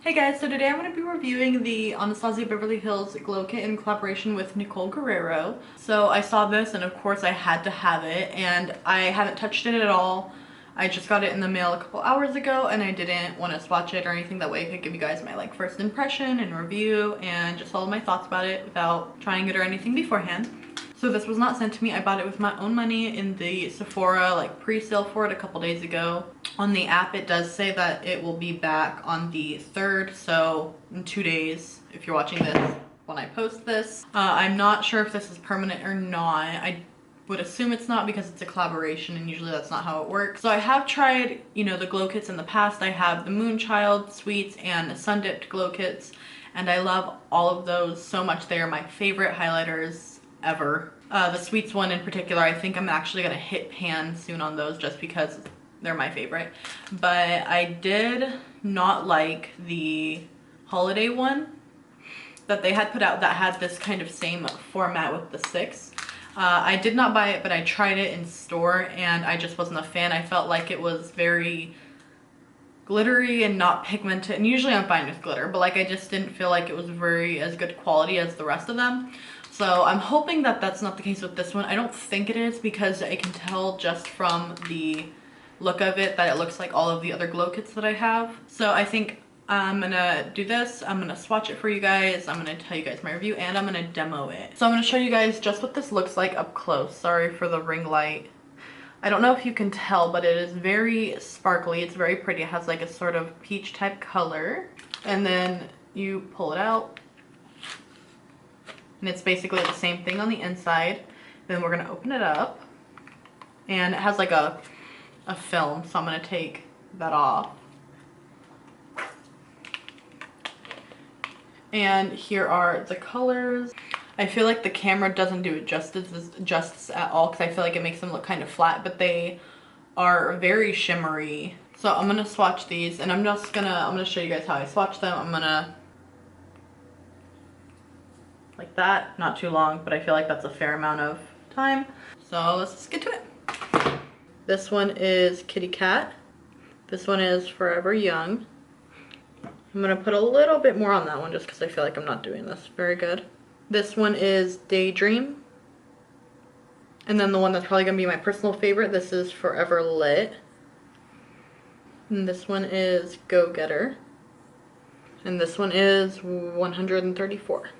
Hey guys, so today I'm going to be reviewing the Anastasia Beverly Hills Glow Kit in collaboration with Nicole Guerriero. So I saw this and of course I had to have it, and I haven't touched it at all. I just got it in the mail a couple hours ago and I didn't want to swatch it or anything. That way I could give you guys my first impression and review and just all of my thoughts about it without trying it or anything beforehand. So this was not sent to me. I bought it with my own money in the Sephora pre-sale for it a couple days ago. On the app it does say that it will be back on the 3rd, so in 2 days if you're watching this when I post this. I'm not sure if this is permanent or not. I would assume it's not because it's a collaboration and usually that's not how it works. So I have tried, the glow kits in the past. I have the Moonchild, Sweets, and Sun Dipped glow kits, and I love all of those so much. They are my favorite highlighters ever. The Sweets one in particular, I think I'm actually gonna hit pan soon on those just because they're my favorite. But I did not like the holiday one that they had put out that had this kind of same format with the 6. I did not buy it, but I tried it in store and I just wasn't a fan. I felt like it was very glittery and not pigmented, and usually I'm fine with glitter, but I just didn't feel like it was very as good quality as the rest of them. So I'm hoping that that's not the case with this one. I don't think it is because I can tell just from the look of it that it looks like all of the other glow kits that I have. So I think I'm gonna do this. I'm gonna swatch it for you guys. I'm gonna tell you guys my review and I'm gonna demo it. So I'm gonna show you guys just what this looks like up close. Sorry for the ring light. I don't know if you can tell, but it is very sparkly. It's very pretty. It has a sort of peach type color. And then you pull it out. And it's basically the same thing on the inside. Then we're gonna open it up. And it has a film, so I'm gonna take that off. And here are the colors. I feel like the camera doesn't do it justice at all because I feel like it makes them look kind of flat, but they are very shimmery. So I'm gonna swatch these, and I'm gonna show you guys how I swatch them. I'm gonna like that, not too long, but I feel like that's a fair amount of time. So let's just get to it. This one is Kitty Cat. This one is Forever Young. I'm gonna put a little bit more on that one just because I feel like I'm not doing this very good. This one is Daydream. And then the one that's probably gonna be my personal favorite, this is Forever Lit. And this one is Go Getter. And this one is 134.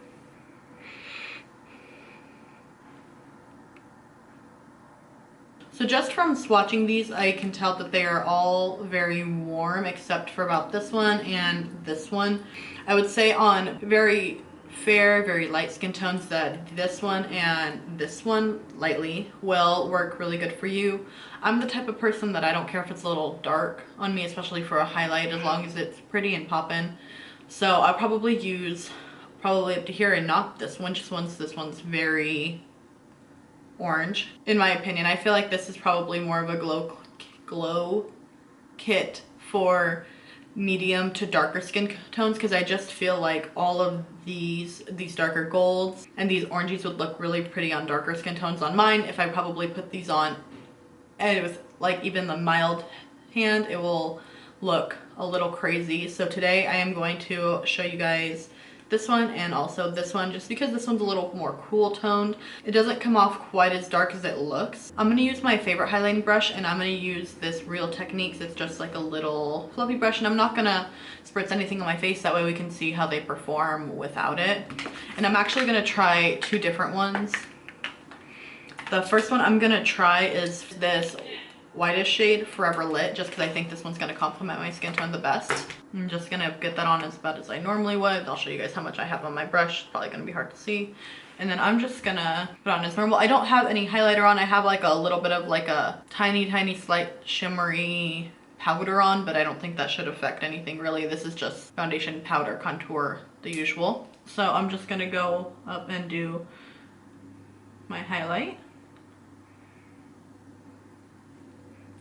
So just from swatching these, I can tell that they are all very warm except for about this one and this one. I would say on very fair, very light skin tones that this one and this one lightly will work really good for you. I'm the type of person that I don't care if it's a little dark on me, especially for a highlight, as long as it's pretty and poppin'. So I'll probably use up to here and not this one, just once this one's very orange. In my opinion, I feel like this is probably more of a glow kit for medium to darker skin tones, because I just feel like all of these darker golds and these oranges would look really pretty on darker skin tones on mine. If I probably put these on and with even the mild hand, it will look a little crazy. So today I am going to show you guys this one and also this one, just because this one's a little more cool toned. It doesn't come off quite as dark as it looks. I'm gonna use my favorite highlighting brush, and I'm gonna use this Real Techniques. It's just a little fluffy brush, and I'm not gonna spritz anything on my face. That way we can see how they perform without it. And I'm actually gonna try 2 different ones. The first one I'm gonna try is this whitest shade, Forever Lit, just because I think this one's gonna complement my skin tone the best. I'm just gonna get that on as about as I normally would. I'll show you guys how much I have on my brush. It's probably gonna be hard to see. And then I'm just gonna put on as normal. I don't have any highlighter on. I have a little bit of a tiny slight shimmery powder on, but I don't think that should affect anything really. This is just foundation, powder, contour, the usual. So I'm just gonna go up and do my highlight.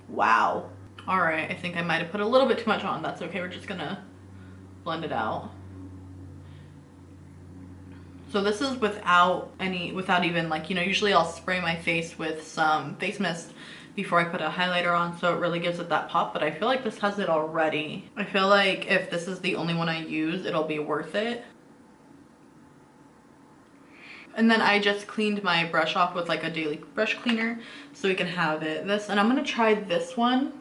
Wow. All right, I think I might have put a little bit too much on. That's okay, we're just gonna blend it out. So this is without even usually I'll spray my face with some face mist before I put a highlighter on, so it really gives it that pop, but I feel like this has it already. I feel like if this is the only one I use, it'll be worth it. And then I just cleaned my brush off with like a daily brush cleaner so we can have it. And I'm gonna try this one,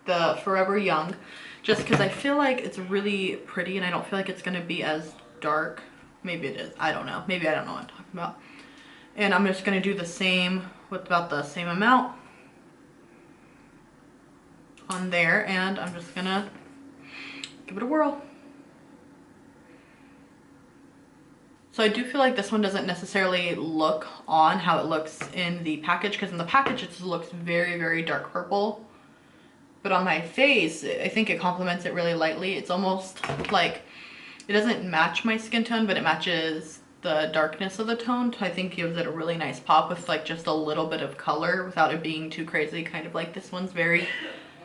the Forever Young, just because I feel like it's really pretty and I don't feel like it's gonna be as dark. Maybe it is, I don't know. Maybe I don't know what I'm talking about. And I'm just gonna do the same with about the same amount on there, and I'm just gonna give it a whirl. So I do feel like this one doesn't necessarily look on how it looks in the package, because in the package it just looks very, very dark purple. But on my face, I think it complements it really lightly. It's almost like, it doesn't match my skin tone, but it matches the darkness of the tone. I think gives it a really nice pop with like just a little bit of color without it being too crazy. Kind of like this one's very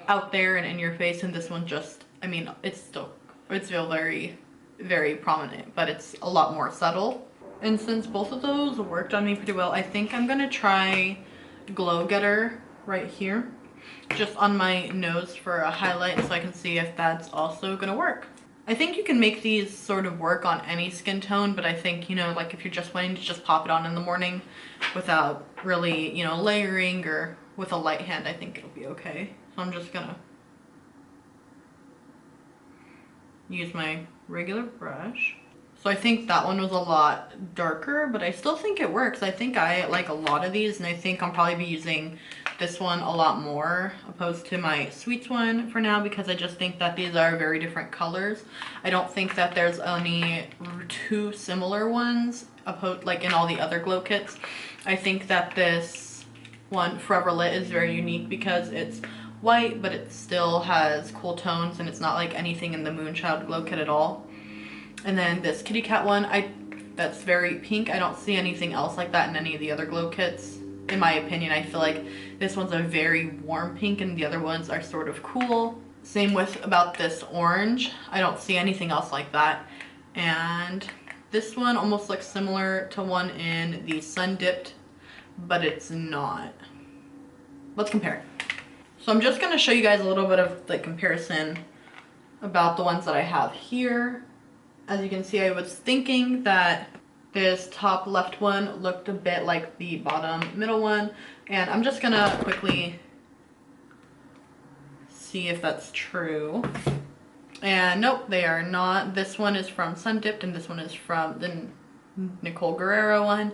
out there and in your face, and this one just, I mean, it's still very, very prominent, but it's a lot more subtle. And since both of those worked on me pretty well, I think I'm gonna try Glow Getter right here, just on my nose for a highlight, so I can see if that's also gonna work. I think you can make these sort of work on any skin tone, but I think, you know, like if you're just wanting to just pop it on in the morning without really, you know, layering or with a light hand, I think it'll be okay. So I'm just gonna use my regular brush. So I think that one was a lot darker, but I still think it works. I think I like a lot of these, and I think I'll probably be using this one a lot more opposed to my Sweets one for now, because I just think that these are very different colors. I don't think that there's any two similar ones like in all the other glow kits. I think that this one, Forever Lit, is very unique because it's white, but it still has cool tones, and it's not like anything in the Moonchild glow kit at all. And then this Kitty Cat one, that's very pink. I don't see anything else like that in any of the other glow kits. In my opinion, I feel like this one's a very warm pink and the other ones are sort of cool. Same with about this orange. I don't see anything else like that. And this one almost looks similar to one in the Sun Dipped, but it's not. Let's compare. So I'm just gonna show you guys a little bit of the comparison about the ones that I have here. As you can see, I was thinking that this top left one looked a bit like the bottom middle one, and I'm just gonna quickly see if that's true. And nope, they are not. This one is from Sun Dipped and this one is from the Nicole Guerriero one.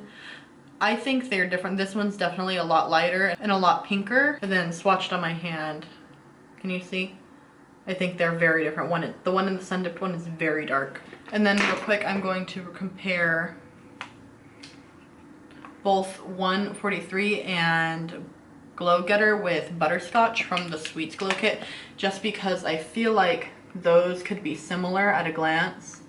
I think they're different. This one's definitely a lot lighter and a lot pinker. And then swatched on my hand, can you see? I think they're very different. The one in the Sun Dipped one is very dark. And then real quick, I'm going to compare both 143 and Glow Getter with Butterscotch from the Sweets Glow Kit, just because I feel like those could be similar at a glance.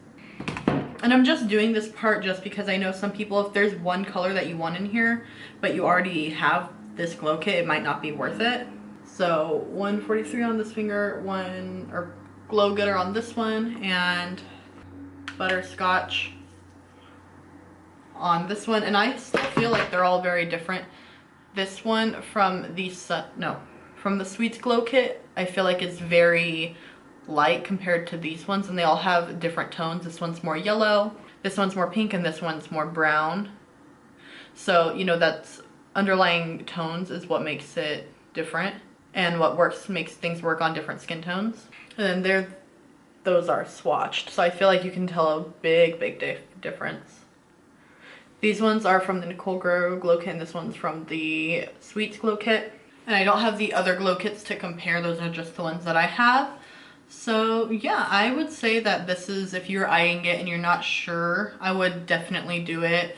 And I'm just doing this part just because I know some people, if there's one color that you want in here, but you already have this glow kit, it might not be worth it. So 143 on this finger, Glow Getter on this one, and Butterscotch on this one. And I still feel like they're all very different. This one from the Sweets Glow Kit, I feel like it's very light compared to these ones, and they all have different tones. This one's more yellow, this one's more pink, and this one's more brown. So, you know, that's underlying tones is what makes it different, and what makes things work on different skin tones. And then those are swatched, so I feel like you can tell a big difference. These ones are from the Nicole Guerriero Glow Kit, and this one's from the Sweets Glow Kit. And I don't have the other glow kits to compare, those are just the ones that I have. So yeah, I would say that this is, if you're eyeing it and you're not sure, I would definitely do it.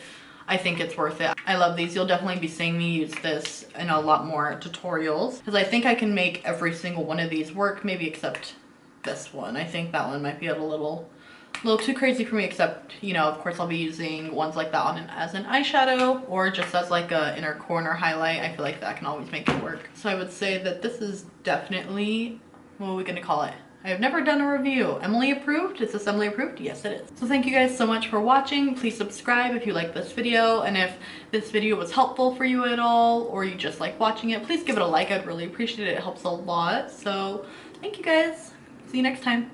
I think it's worth it. I love these. You'll definitely be seeing me use this in a lot more tutorials, because I think I can make every single one of these work, maybe except this one. I think that one might be a little too crazy for me, except, you know, of course I'll be using ones like that on as an eyeshadow or just as like a inner corner highlight. I feel like that can always make it work. So I would say that this is definitely, what are we gonna call it? I have never done a review. Emily approved? Is this Emily approved? Yes, it is. So thank you guys so much for watching. Please subscribe if you like this video, and if this video was helpful for you at all, or you just like watching it, please give it a like. I'd really appreciate it. It helps a lot. So thank you guys. See you next time.